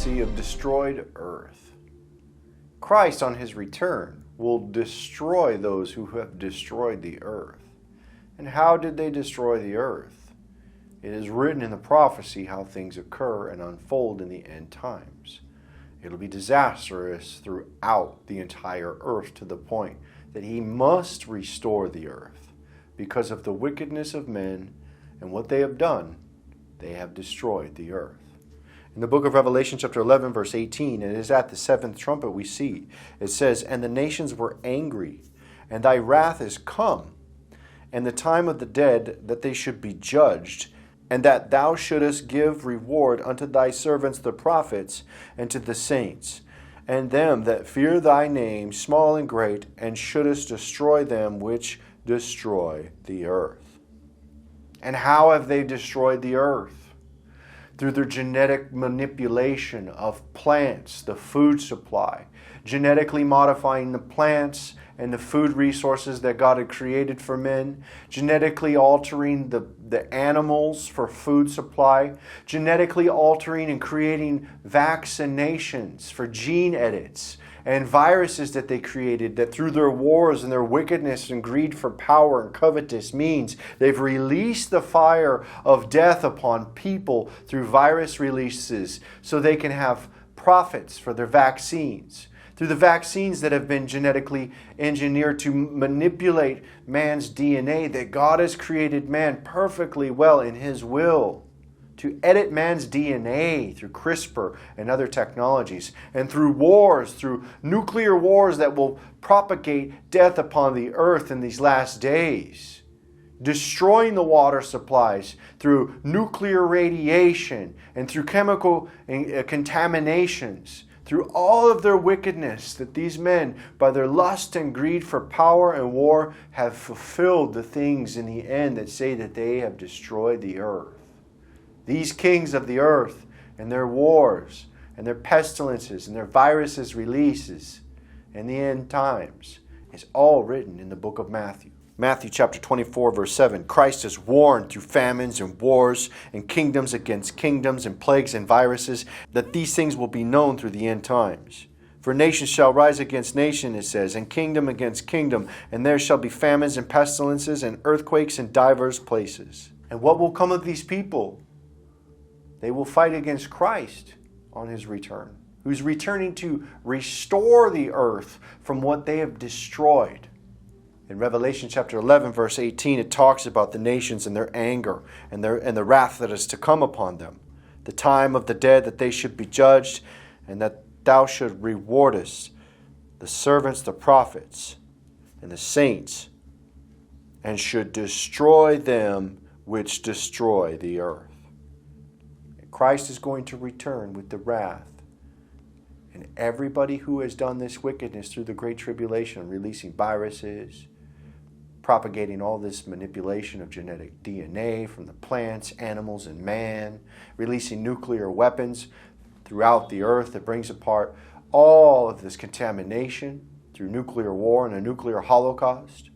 prophecy of destroyed earth. Christ on his return will destroy those who have destroyed the earth. And how did they destroy the earth? It is written in the prophecy how things occur and unfold in the end times. It'll be disastrous throughout the entire earth to the point that he must restore the earth. Because of the wickedness of men and what they have done, they have destroyed the earth. In the book of Revelation chapter 11 verse 18, it is at the seventh trumpet we see. It says, "And the nations were angry, and thy wrath is come, and the time of the dead that they should be judged, and that thou shouldest give reward unto thy servants the prophets, and to the saints, and them that fear thy name, small and great, and shouldest destroy them which destroy the earth." And how have they destroyed the earth? Through their genetic manipulation of plants, the food supply, genetically modifying the plants and the food resources that God had created for men, genetically altering the animals for food supply, genetically altering and creating vaccinations for gene edits, and viruses that they created that through their wars and their wickedness and greed for power and covetous means, they've released the fire of death upon people through virus releases so they can have profits for their vaccines. Through the vaccines that have been genetically engineered to manipulate man's DNA, that God has created man perfectly well in his will, to edit man's DNA through CRISPR and other technologies, and through wars, through nuclear wars that will propagate death upon the earth in these last days, destroying the water supplies through nuclear radiation and through chemical contaminations, through all of their wickedness, that these men, by their lust and greed for power and war, have fulfilled the things in the end that say that they have destroyed the earth. These kings of the earth and their wars and their pestilences and their viruses releases in the end times is all written in the book of Matthew. Matthew chapter 24 verse 7, Christ has warned through famines and wars and kingdoms against kingdoms and plagues and viruses that these things will be known through the end times. For nation shall rise against nation, it says, and kingdom against kingdom, and there shall be famines and pestilences and earthquakes in divers places. And what will come of these people? They will fight against Christ on his return, who's returning to restore the earth from what they have destroyed. In Revelation chapter 11, verse 18, it talks about the nations and their anger and the wrath that is to come upon them, the time of the dead that they should be judged, and that thou should rewardest the servants, the prophets, and the saints, and should destroy them which destroy the earth. Christ is going to return with the wrath. And everybody who has done this wickedness through the Great Tribulation, releasing viruses, propagating all this manipulation of genetic DNA from the plants, animals, and man, releasing nuclear weapons throughout the earth that brings apart all of this contamination through nuclear war and a nuclear holocaust.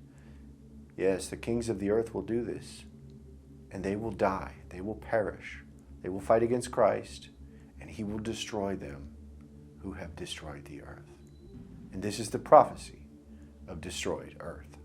Yes, the kings of the earth will do this. And they will die. They will perish. They will fight against Christ, and he will destroy them who have destroyed the earth. And this is the prophecy of destroyed earth.